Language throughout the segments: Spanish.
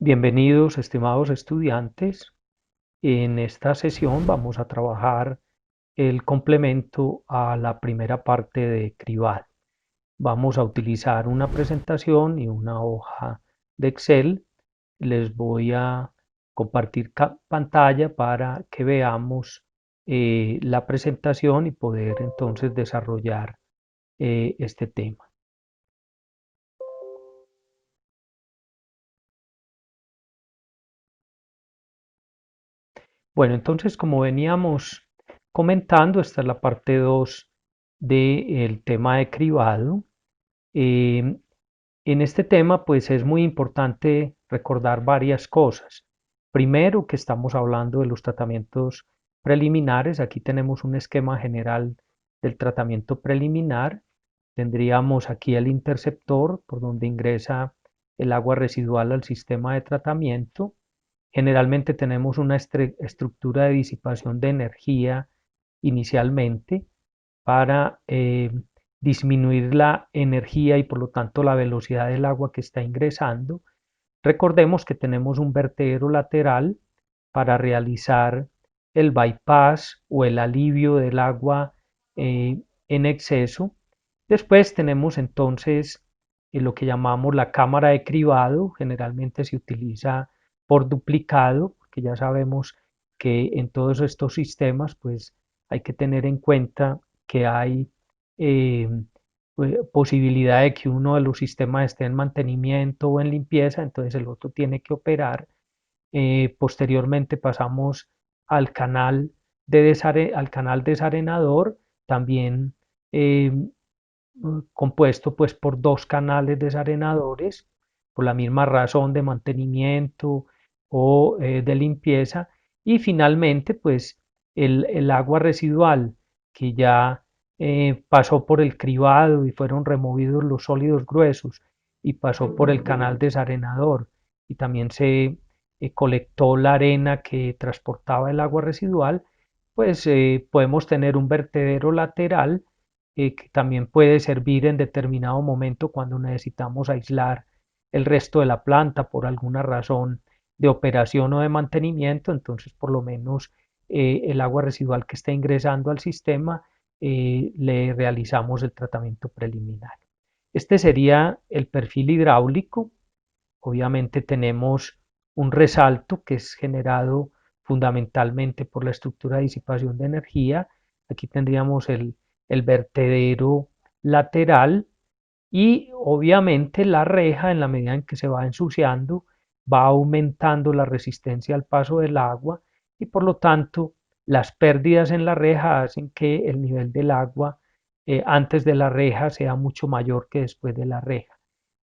Bienvenidos, estimados estudiantes. En esta sesión vamos a trabajar el complemento a la primera parte de cribado. Vamos a utilizar una presentación y una hoja de Excel. Les voy a compartir pantalla para que veamos la presentación y poder entonces desarrollar este tema. Bueno, entonces como veníamos comentando, esta es la parte 2 del tema de cribado. Eh, en este tema, pues es muy importante recordar varias cosas. Primero, que estamos hablando de los tratamientos preliminares. Aquí tenemos un esquema general del tratamiento preliminar. Tendríamos aquí el interceptor por donde ingresa el agua residual al sistema de tratamiento. Generalmente tenemos una estructura de disipación de energía inicialmente para disminuir la energía y por lo tanto la velocidad del agua que está ingresando. Recordemos que tenemos un vertedero lateral para realizar el bypass o el alivio del agua en exceso. Después tenemos entonces lo que llamamos la cámara de cribado. Generalmente se utiliza por duplicado, porque ya sabemos que en todos estos sistemas pues hay que tener en cuenta que hay eh, posibilidad de que uno de los sistemas esté en mantenimiento o en limpieza, entonces el otro tiene que operar. Posteriormente pasamos al canal al canal desarenador, también eh, compuesto pues por dos canales desarenadores, por la misma razón de mantenimiento o de limpieza, y finalmente pues el agua residual que ya pasó por el cribado y fueron removidos los sólidos gruesos y pasó por el canal desarenador y también se colectó la arena que transportaba el agua residual, pues podemos tener un vertedero lateral que también puede servir en determinado momento cuando necesitamos aislar el resto de la planta por alguna razón de operación o de mantenimiento. Entonces por lo menos el agua residual que está ingresando al sistema le realizamos el tratamiento preliminar. Este sería el perfil hidráulico. Obviamente tenemos un resalto que es generado fundamentalmente por la estructura de disipación de energía. Aquí tendríamos el vertedero lateral y obviamente la reja, en la medida en que se va ensuciando, va aumentando la resistencia al paso del agua y por lo tanto las pérdidas en la reja hacen que el nivel del agua antes de la reja sea mucho mayor que después de la reja.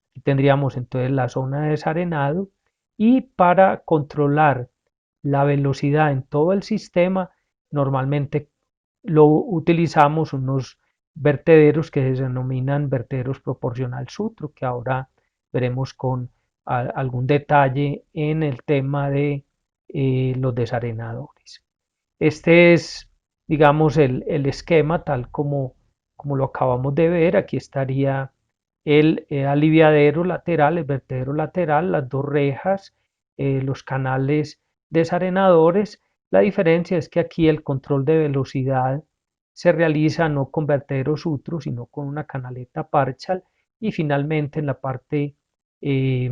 Aquí tendríamos entonces la zona de desarenado y para controlar la velocidad en todo el sistema, normalmente lo utilizamos unos vertederos que se denominan vertederos proporcional sutro, que ahora veremos con algún detalle en el tema de los desarenadores. Este es, digamos, el esquema tal como lo acabamos de ver. Aquí estaría el aliviadero lateral, el vertedero lateral, las dos rejas, los canales desarenadores. La diferencia es que aquí el control de velocidad se realiza no con vertedero sutro, sino con una canaleta Parchal y finalmente en la parte eh,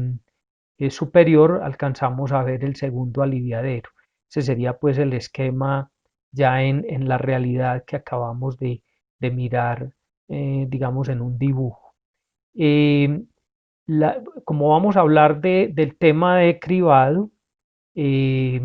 superior alcanzamos a ver el segundo aliviadero. Ese sería pues el esquema ya en la realidad que acabamos de mirar, digamos, en un dibujo. Eh, como vamos a hablar del tema de cribado, eh,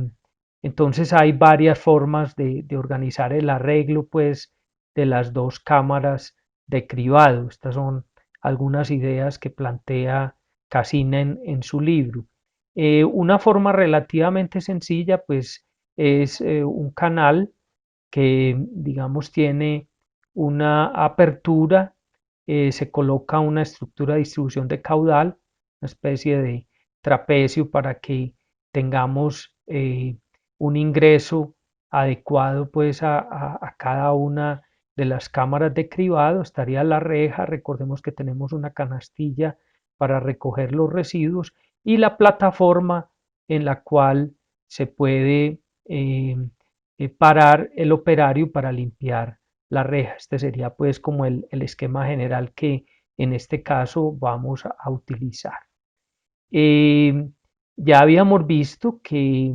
entonces hay varias formas de organizar el arreglo pues, de las dos cámaras de cribado. Estas son algunas ideas que plantea Casina en su libro. Una forma relativamente sencilla pues es un canal que digamos tiene una apertura, se coloca una estructura de distribución de caudal, una especie de trapecio para que tengamos un ingreso adecuado pues a cada una de las cámaras de cribado. Estaría la reja, recordemos que tenemos una canastilla para recoger los residuos y la plataforma en la cual se puede parar el operario para limpiar la reja. Este sería pues como el esquema general que en este caso vamos a utilizar. Eh, ya habíamos visto que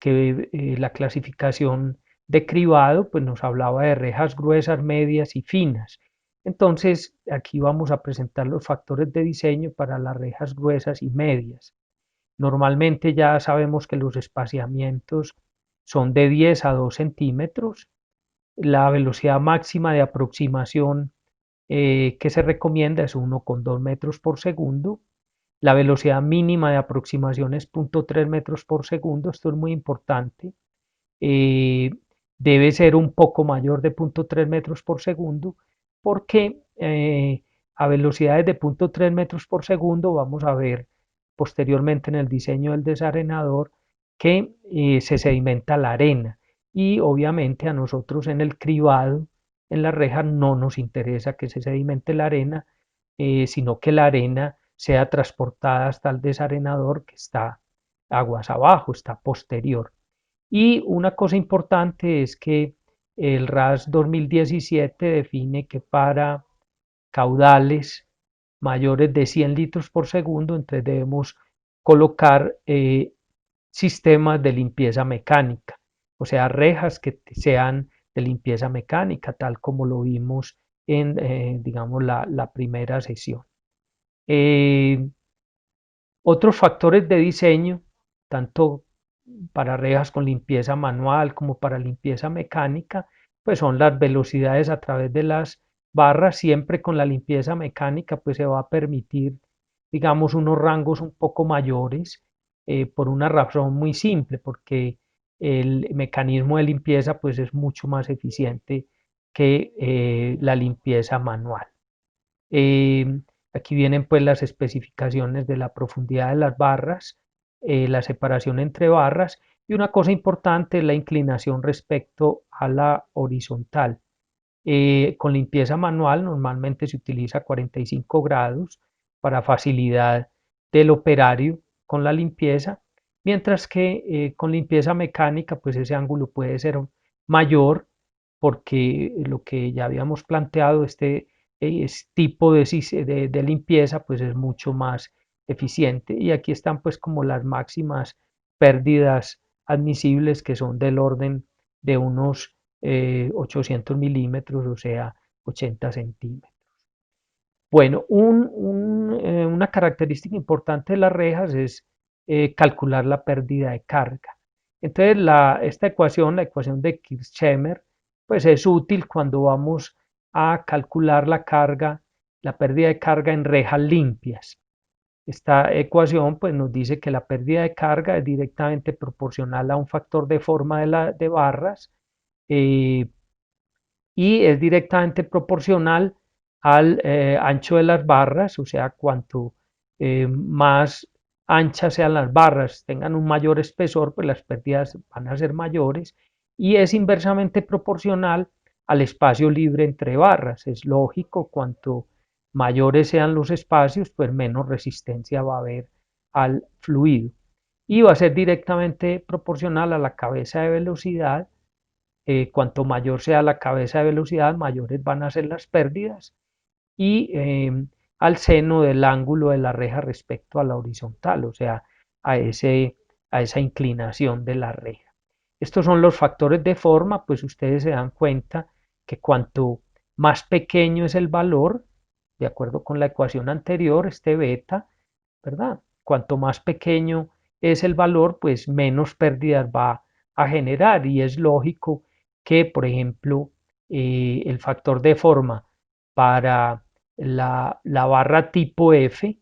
la clasificación de cribado pues nos hablaba de rejas gruesas, medias y finas. Entonces aquí vamos a presentar los factores de diseño para las rejas gruesas y medias. Normalmente ya sabemos que los espaciamientos son de 10 a 2 centímetros. La velocidad máxima de aproximación que se recomienda es 1,2 metros por segundo. La velocidad mínima de aproximación es 0,3 metros por segundo. Esto es muy importante. Eh, debe ser un poco mayor de 0,3 metros por segundo porque a velocidades de 0,3 metros por segundo vamos a ver posteriormente en el diseño del desarenador que se sedimenta la arena y obviamente a nosotros en el cribado en la reja no nos interesa que se sedimente la arena, sino que la arena sea transportada hasta el desarenador que está aguas abajo, está posterior. Y una cosa importante es que el RAS 2017 define que para caudales mayores de 100 litros por segundo, entonces debemos colocar sistemas de limpieza mecánica, o sea, rejas que sean de limpieza mecánica, tal como lo vimos en, digamos, la primera sesión. Eh, Otros factores de diseño, tanto para rejas con limpieza manual como para limpieza mecánica, pues son las velocidades a través de las barras. Siempre con la limpieza mecánica pues se va a permitir, digamos, unos rangos un poco mayores por una razón muy simple, porque el mecanismo de limpieza pues es mucho más eficiente que la limpieza manual. Eh, Aquí vienen pues las especificaciones de la profundidad de las barras, la separación entre barras y una cosa importante es la inclinación respecto a la horizontal. Con limpieza manual normalmente se utiliza 45 grados para facilidad del operario con la limpieza, mientras que con limpieza mecánica pues ese ángulo puede ser mayor porque lo que ya habíamos planteado, este tipo de limpieza pues es mucho más eficiente y aquí están pues como las máximas pérdidas admisibles que son del orden de unos 800 milímetros, o sea, 80 centímetros. Bueno, una característica importante de las rejas es calcular la pérdida de carga. Entonces, esta ecuación, la ecuación de Kirchheimer, pues es útil cuando vamos a calcular la carga, la pérdida de carga en rejas limpias. Esta ecuación pues, nos dice que la pérdida de carga es directamente proporcional a un factor de forma de barras eh, y es directamente proporcional al ancho de las barras, o sea, cuanto más anchas sean las barras, tengan un mayor espesor, pues las pérdidas van a ser mayores y es inversamente proporcional al espacio libre entre barras. Es lógico, cuanto mayores sean los espacios, pues menos resistencia va a haber al fluido. Y va a ser directamente proporcional a la cabeza de velocidad. Cuanto mayor sea la cabeza de velocidad, mayores van a ser las pérdidas y al seno del ángulo de la reja respecto a la horizontal, o sea, a, a esa inclinación de la reja. Estos son los factores de forma, pues ustedes se dan cuenta que cuanto más pequeño es el valor, de acuerdo con la ecuación anterior, este beta, ¿verdad? Cuanto más pequeño es el valor, pues menos pérdidas va a generar y es lógico que, por ejemplo, el factor de forma para la barra tipo F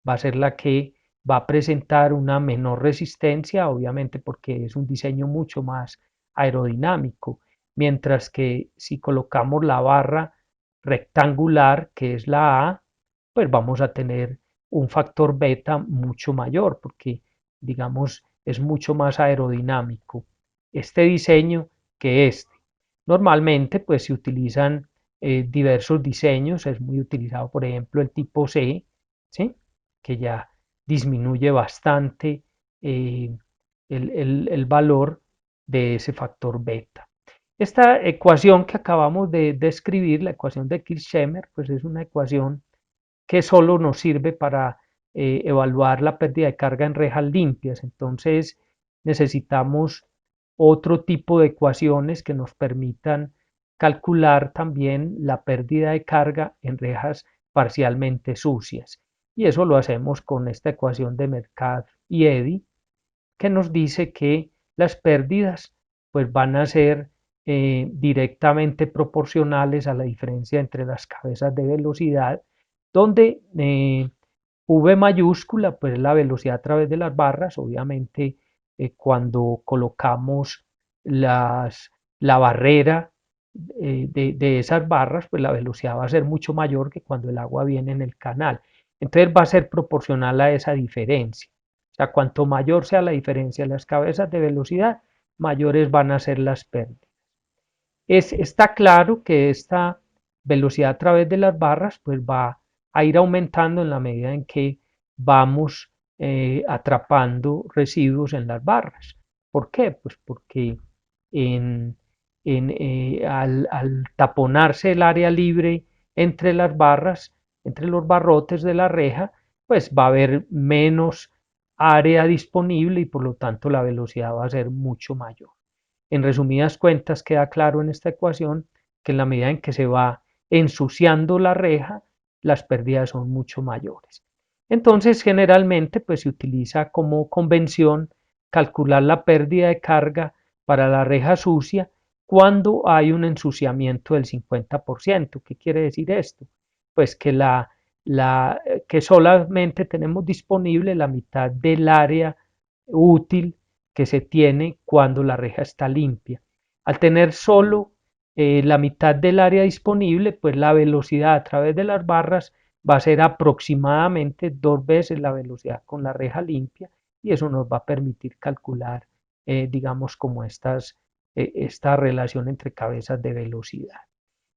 va a ser la que va a presentar una menor resistencia, obviamente porque es un diseño mucho más aerodinámico, mientras que si colocamos la barra rectangular, que es la A, pues vamos a tener un factor beta mucho mayor, porque digamos es mucho más aerodinámico este diseño que este. Normalmente pues se utilizan diversos diseños, es muy utilizado por ejemplo el tipo C, ¿sí? Que ya disminuye bastante el valor de ese factor beta. Esta ecuación que acabamos de escribir, la ecuación de Kirchheimer, pues es una ecuación que solo nos sirve para evaluar la pérdida de carga en rejas limpias. Entonces necesitamos otro tipo de ecuaciones que nos permitan calcular también la pérdida de carga en rejas parcialmente sucias. Y eso lo hacemos con esta ecuación de Metcalfe y Eddy, que nos dice que las pérdidas pues van a ser directamente proporcionales a la diferencia entre las cabezas de velocidad, donde V mayúscula pues la velocidad a través de las barras. Obviamente cuando colocamos la barrera de esas barras, pues la velocidad va a ser mucho mayor que cuando el agua viene en el canal. Entonces va a ser proporcional a esa diferencia. O sea, cuanto mayor sea la diferencia en las cabezas de velocidad, mayores van a ser las pérdidas. Está claro que esta velocidad a través de las barras pues va a ir aumentando en la medida en que vamos atrapando residuos en las barras. ¿Por qué? Pues porque en, al taponarse el área libre entre las barras, entre los barrotes de la reja, pues va a haber menos área disponible y por lo tanto la velocidad va a ser mucho mayor. En resumidas cuentas, queda claro en esta ecuación que en la medida en que se va ensuciando la reja, las pérdidas son mucho mayores. Entonces, generalmente, pues se utiliza como convención calcular la pérdida de carga para la reja sucia cuando hay un ensuciamiento del 50%. ¿Qué quiere decir esto? Pues que solamente tenemos disponible la mitad del área útil que se tiene cuando la reja está limpia. Al tener solo la mitad del área disponible, pues la velocidad a través de las barras va a ser aproximadamente 2 veces la velocidad con la reja limpia y eso nos va a permitir calcular, digamos, como esta relación entre cabezas de velocidad.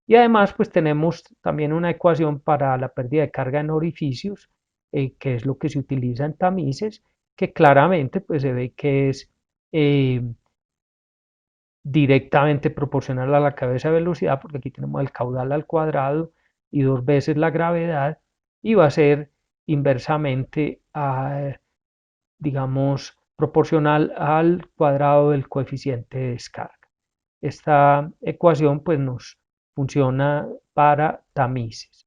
Y además, pues tenemos también una ecuación para la pérdida de carga en orificios, que es lo que se utiliza en tamices, que claramente pues se ve que es eh, directamente proporcional a la cabeza de velocidad, porque aquí tenemos el caudal al cuadrado y 2 veces la gravedad, y va a ser inversamente, digamos, proporcional al cuadrado del coeficiente de descarga. Esta ecuación pues nos funciona para tamices.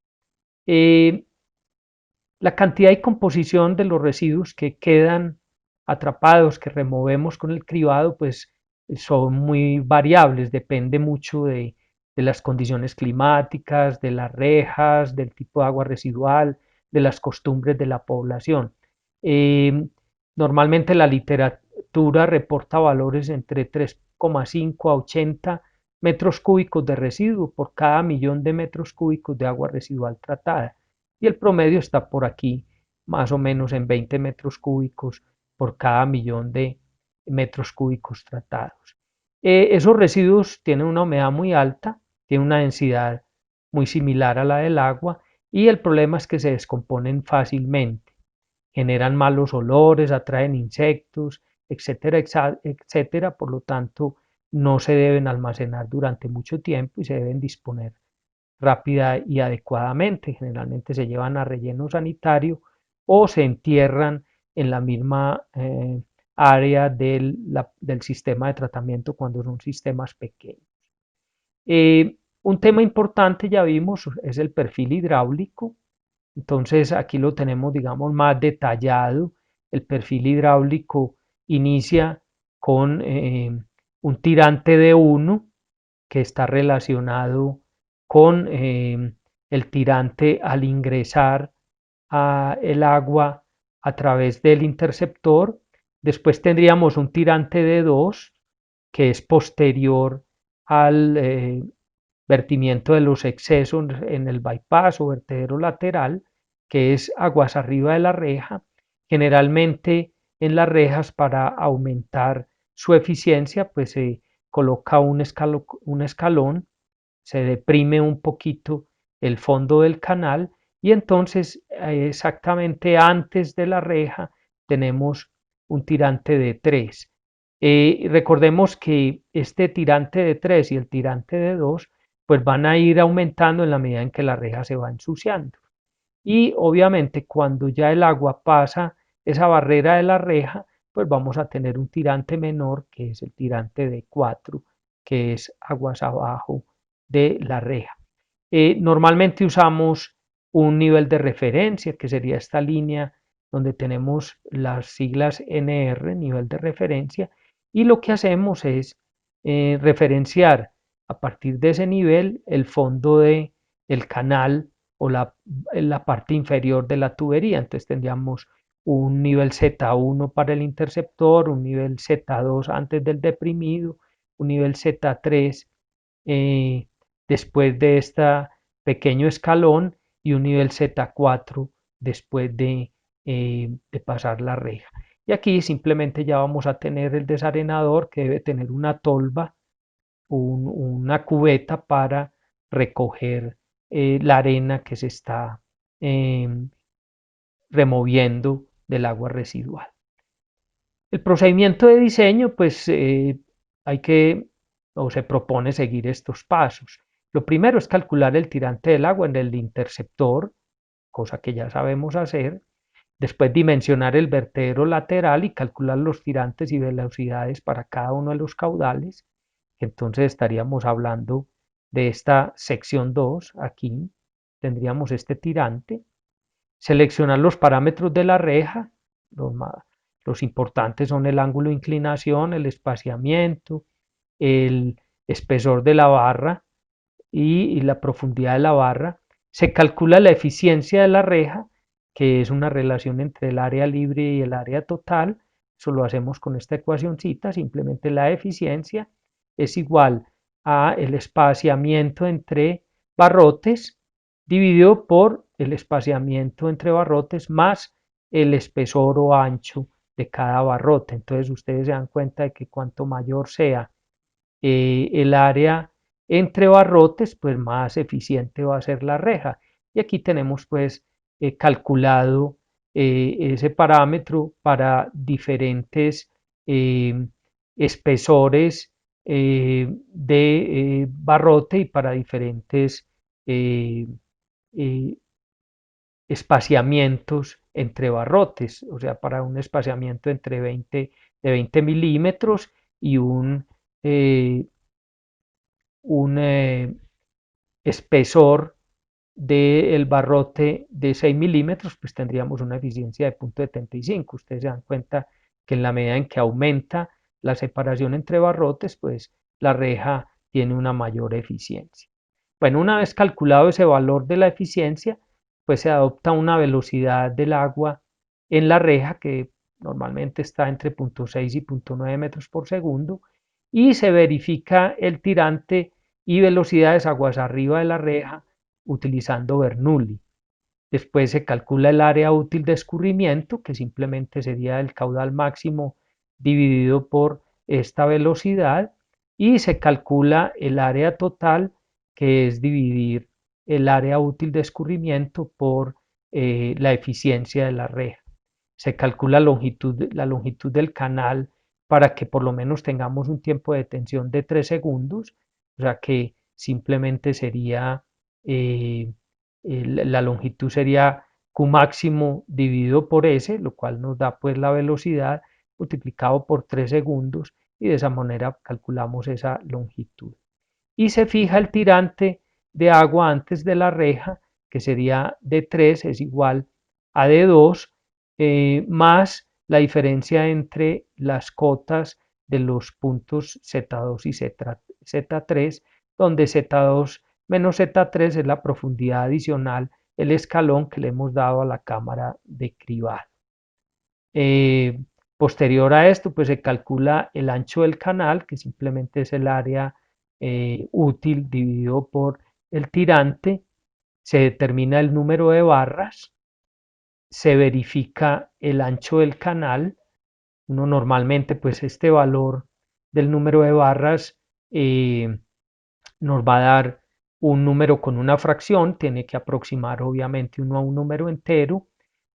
La cantidad y composición de los residuos que quedan atrapados, que removemos con el cribado, pues son muy variables, depende mucho de las condiciones climáticas, de las rejas, del tipo de agua residual, de las costumbres de la población. Eh, Normalmente la literatura reporta valores entre 3,5 a 80 metros cúbicos de residuo por cada millón de metros cúbicos de agua residual tratada y el promedio está por aquí, más o menos en 20 metros cúbicos por cada millón de metros cúbicos tratados. Esos residuos tienen una humedad muy alta, tienen una densidad muy similar a la del agua y el problema es que se descomponen fácilmente, generan malos olores, atraen insectos, etcétera, etcétera, por lo tanto no se deben almacenar durante mucho tiempo y se deben disponer rápida y adecuadamente. Generalmente se llevan a relleno sanitario o se entierran en la misma área del sistema de tratamiento cuando son sistemas pequeños. Un tema importante, ya vimos, es el perfil hidráulico. Entonces aquí lo tenemos, digamos, más detallado. El perfil hidráulico inicia con un tirante de 1 que está relacionado con el tirante al ingresar el agua a través del interceptor. Después tendríamos un tirante de 2 que es posterior al vertimiento de los excesos en el bypass o vertedero lateral, que es aguas arriba de la reja, generalmente en las rejas para aumentar su eficiencia, pues se coloca un escalón, se deprime un poquito el fondo del canal y entonces exactamente antes de la reja tenemos un tirante de 3. Recordemos que este tirante de 3 y el tirante de 2 pues van a ir aumentando en la medida en que la reja se va ensuciando. Y obviamente cuando ya el agua pasa esa barrera de la reja, pues vamos a tener un tirante menor, que es el tirante de 4, que es aguas abajo de la reja. Normalmente usamos un nivel de referencia, que sería esta línea donde tenemos las siglas NR, nivel de referencia, y lo que hacemos es referenciar a partir de ese nivel el fondo del canal o la parte inferior de la tubería. Entonces tendríamos un nivel Z1 para el interceptor, un nivel Z2 antes del deprimido, un nivel Z3 después de este pequeño escalón y un nivel Z4 después de pasar la reja. Y aquí simplemente ya vamos a tener el desarenador que debe tener una tolva, una cubeta para recoger la arena que se está eh, removiendo del agua residual. El procedimiento de diseño, pues hay que o se propone seguir estos pasos. Lo primero es calcular el tirante del agua en el interceptor, cosa que ya sabemos hacer. Después dimensionar el vertedero lateral y calcular los tirantes y velocidades para cada uno de los caudales. Entonces estaríamos hablando de esta sección 2, aquí tendríamos este tirante. Seleccionar los parámetros de la reja, los importantes son el ángulo de inclinación, el espaciamiento, el espesor de la barra y la profundidad de la barra. Se calcula la eficiencia de la reja, que es una relación entre el área libre y el área total. Eso lo hacemos con esta ecuacióncita, simplemente la eficiencia es igual a el espaciamiento entre barrotes dividido por el espaciamiento entre barrotes más el espesor o ancho de cada barrote. Entonces ustedes se dan cuenta de que cuanto mayor sea el área entre barrotes, pues más eficiente va a ser la reja. Y aquí tenemos pues calculado ese parámetro para diferentes espesores de barrote y para diferentes eh, eh, espaciamientos entre barrotes, o sea, para un espaciamiento de 20 milímetros y eh, un espesor del barrote de 6 milímetros, pues tendríamos una eficiencia de 0.75. Ustedes se dan cuenta que en la medida en que aumenta la separación entre barrotes, pues la reja tiene una mayor eficiencia. Bueno, una vez calculado ese valor de la eficiencia, pues se adopta una velocidad del agua en la reja que normalmente está entre 0.6 y 0.9 metros por segundo y se verifica el tirante y velocidades aguas arriba de la reja utilizando Bernoulli. Después se calcula el área útil de escurrimiento, que simplemente sería el caudal máximo dividido por esta velocidad, y se calcula el área total, que es dividir el área útil de escurrimiento por la eficiencia de la reja. Se calcula la longitud del canal para que por lo menos tengamos un tiempo de tensión de 3 segundos, o sea que simplemente sería eh, la longitud sería Q máximo dividido por S, lo cual nos da pues la velocidad multiplicado por 3 segundos y de esa manera calculamos esa longitud. Y se fija el tirante de agua antes de la reja, que sería de 3 es igual a de 2 más la diferencia entre las cotas de los puntos Z2 y Z3, donde Z2 menos Z3 es la profundidad adicional, el escalón que le hemos dado a la cámara de cribado. Eh, Posterior a esto, pues se calcula el ancho del canal, que simplemente es el área útil dividido por el tirante, se determina el número de barras, se verifica el ancho del canal. Uno normalmente, pues este valor del número de barras nos va a dar un número con una fracción, tiene que aproximar obviamente uno a un número entero,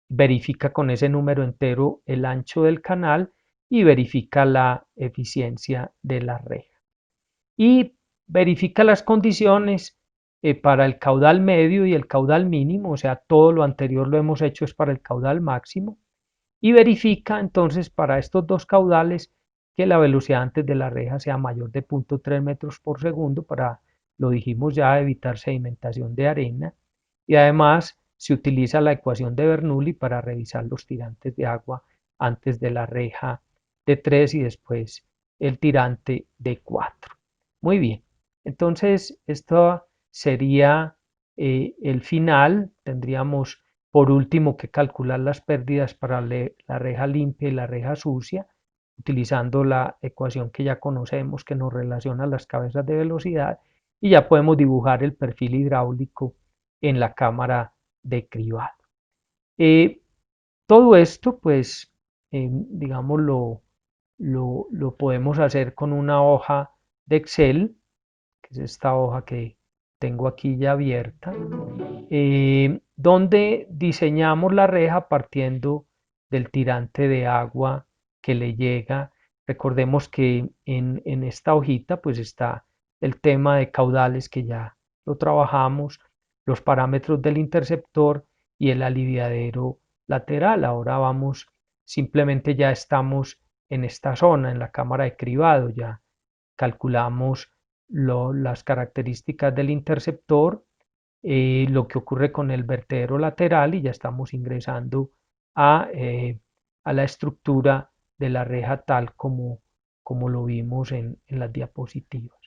verifica con ese número entero el ancho del canal y verifica la eficiencia de la reja. Y verifica las condiciones para el caudal medio y el caudal mínimo, o sea, todo lo anterior lo hemos hecho es para el caudal máximo, y verifica entonces para estos dos caudales que la velocidad antes de la reja sea mayor de 0.3 metros por segundo para, lo dijimos ya, evitar sedimentación de arena, y además se utiliza la ecuación de Bernoulli para revisar los tirantes de agua antes de la reja de 3 y después el tirante de 4. Muy bien, entonces esto sería el final. Tendríamos por último que calcular las pérdidas para la reja limpia y la reja sucia, utilizando la ecuación que ya conocemos que nos relaciona las cabezas de velocidad, y ya podemos dibujar el perfil hidráulico en la cámara de cribado. Todo esto, pues, digamos, lo podemos hacer con una hoja de Excel, que es esta hoja que tengo aquí ya abierta, donde diseñamos la reja partiendo del tirante de agua que le llega. Recordemos que en esta hojita pues está el tema de caudales que ya lo trabajamos, los parámetros del interceptor y el aliviadero lateral. Ahora vamos, simplemente ya estamos en esta zona, en la cámara de cribado, ya calculamos las características del interceptor, lo que ocurre con el vertedero lateral y ya estamos ingresando a la estructura de la reja tal como lo vimos en las diapositivas.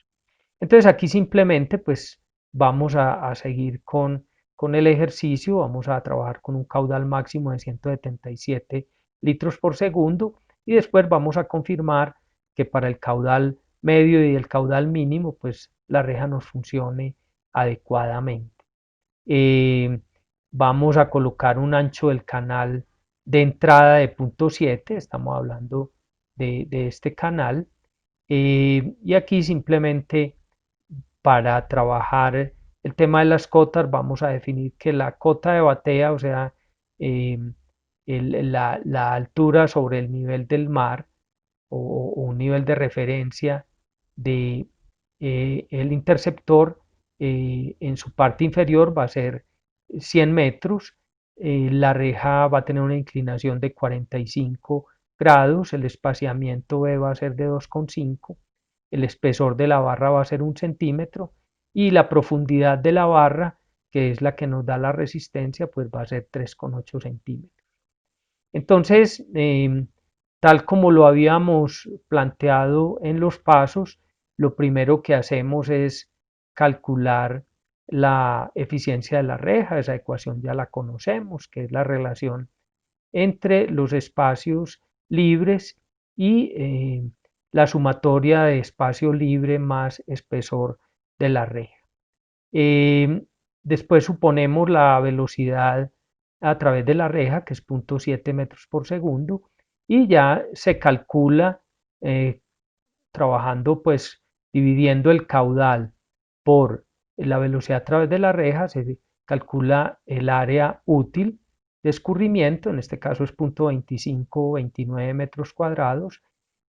Entonces aquí simplemente pues vamos a seguir con el ejercicio, vamos a trabajar con un caudal máximo de 177 litros por segundo y después vamos a confirmar que para el caudal medio y el caudal mínimo pues la reja nos funcione adecuadamente. Vamos a colocar un ancho del canal de entrada de 0.7, estamos hablando de este canal, y aquí simplemente para trabajar el tema de las cotas vamos a definir que la cota de batea, o sea, eh, la altura sobre el nivel del mar o un nivel de referencia de el interceptor, en su parte inferior va a ser 100 metros, la reja va a tener una inclinación de 45 grados, el espaciamiento B va a ser de 2,5, el espesor de la barra va a ser 1 centímetro y la profundidad de la barra, que es la que nos da la resistencia, pues va a ser 3,8 centímetros. Entonces, tal como lo habíamos planteado en los pasos, lo primero que hacemos es calcular la eficiencia de la reja. Esa ecuación ya la conocemos, que es la relación entre los espacios libres y la sumatoria de espacio libre más espesor de la reja. Después suponemos la velocidad a través de la reja, que es 0.7 metros por segundo, y ya se calcula, trabajando pues dividiendo el caudal por la velocidad a través de la reja, se calcula el área útil de escurrimiento, en este caso es 0.25 o 29 metros cuadrados,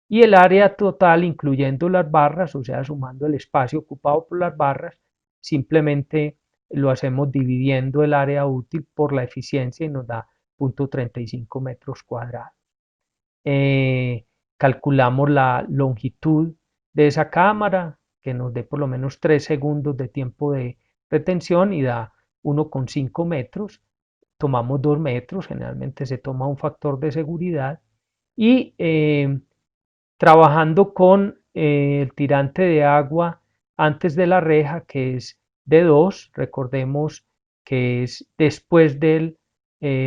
y el área total incluyendo las barras, o sea, sumando el espacio ocupado por las barras, simplemente lo hacemos dividiendo el área útil por la eficiencia y nos da 0.35 metros cuadrados. Calculamos la longitud de esa cámara, que nos dé por lo menos 3 segundos de tiempo de retención y da 1,5 metros. Tomamos 2 metros, generalmente se toma un factor de seguridad y trabajando con el tirante de agua antes de la reja, que es de 2, recordemos que es después del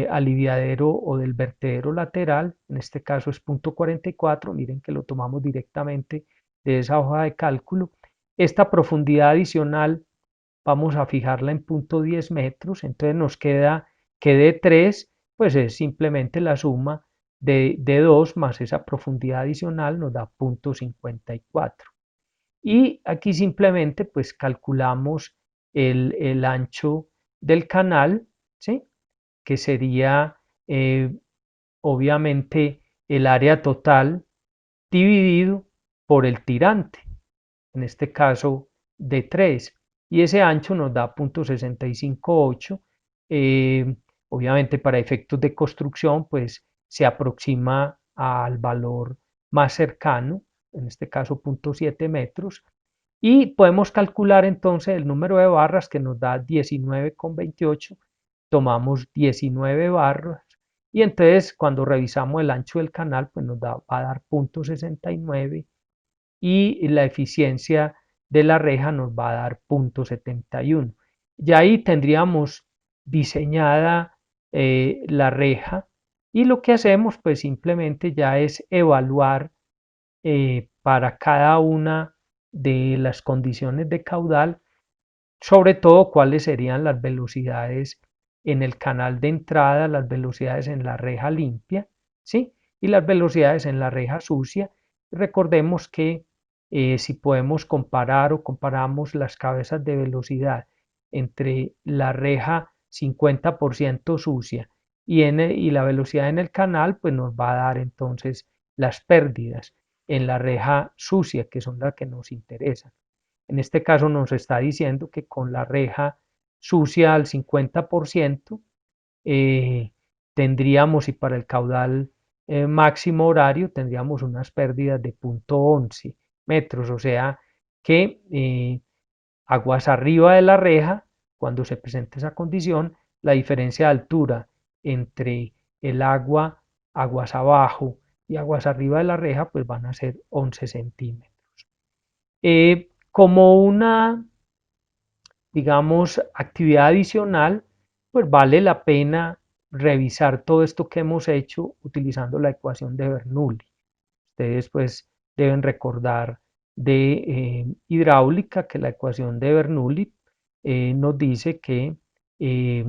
aliviadero o del vertedero lateral, en este caso es 0.44, miren que lo tomamos directamente de esa hoja de cálculo. Esta profundidad adicional vamos a fijarla en 0.10 metros, entonces nos queda que de 3, pues es simplemente la suma de 2 más esa profundidad adicional nos da 0.54. Y aquí simplemente pues calculamos el ancho del canal, ¿sí? Que sería obviamente el área total dividido por el tirante, en este caso de 3, y ese ancho nos da 0.658. Obviamente para efectos de construcción pues se aproxima al valor más cercano, en este caso 0.7 metros, y podemos calcular entonces el número de barras que nos da 19,28. Tomamos 19 barras y entonces cuando revisamos el ancho del canal pues nos va a dar 0.69 y la eficiencia de la reja nos va a dar 0.71. Y ahí tendríamos diseñada la reja y lo que hacemos pues simplemente ya es evaluar para cada una de las condiciones de caudal, sobre todo cuáles serían las velocidades en el canal de entrada, las velocidades en la reja limpia, ¿sí? Y las velocidades en la reja sucia. Recordemos que si podemos comparar o comparamos las cabezas de velocidad entre la reja 50% sucia y la velocidad en el canal, pues nos va a dar entonces las pérdidas en la reja sucia, que son las que nos interesan. En este caso nos está diciendo que con la reja sucia al 50% tendríamos, y para el caudal máximo horario, tendríamos unas pérdidas de 0.11 metros, o sea que aguas arriba de la reja, cuando se presenta esa condición, la diferencia de altura entre el agua, aguas abajo y aguas arriba de la reja, pues van a ser 11 centímetros. Como una, digamos, actividad adicional, pues vale la pena revisar todo esto que hemos hecho utilizando la ecuación de Bernoulli. Ustedes pues deben recordar de hidráulica que la ecuación de Bernoulli nos dice que eh,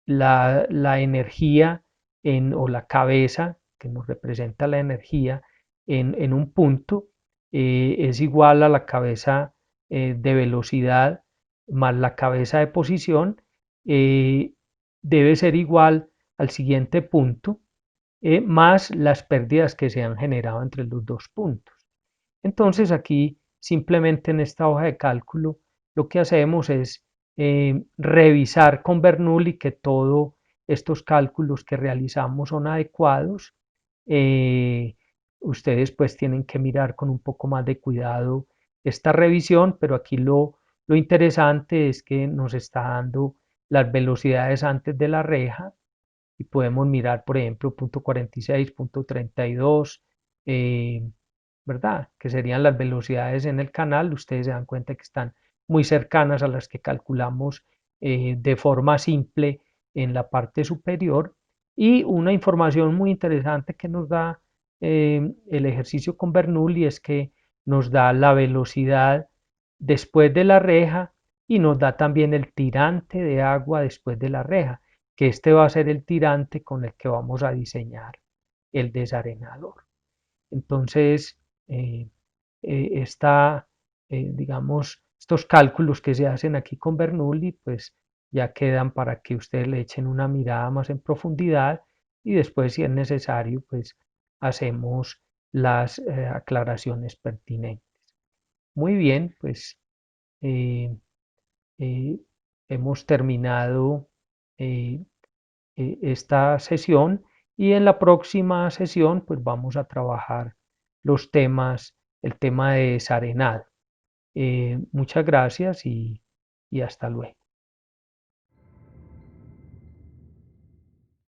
la energía o la cabeza que nos representa la energía en un punto es igual a la cabeza de velocidad más la cabeza de posición, debe ser igual al siguiente punto más las pérdidas que se han generado entre los dos puntos. Entonces aquí simplemente en esta hoja de cálculo lo que hacemos es revisar con Bernoulli que todos estos cálculos que realizamos son adecuados. Ustedes pues tienen que mirar con un poco más de cuidado esta revisión, pero aquí lo interesante es que nos está dando las velocidades antes de la reja y podemos mirar, por ejemplo, punto 46, punto 32, ¿verdad? Que serían las velocidades en el canal. Ustedes se dan cuenta que están muy cercanas a las que calculamos de forma simple en la parte superior. Y una información muy interesante que nos da el ejercicio con Bernoulli es que nos da la velocidad después de la reja y nos da también el tirante de agua después de la reja, que este va a ser el tirante con el que vamos a diseñar el desarenador. Entonces, digamos, estos cálculos que se hacen aquí con Bernoulli, pues ya quedan para que ustedes le echen una mirada más en profundidad y después, si es necesario, pues hacemos las aclaraciones pertinentes. Muy bien, pues eh, eh, hemos terminado eh, esta sesión y en la próxima sesión pues vamos a trabajar los temas, el tema de desarenado. Muchas gracias y hasta luego.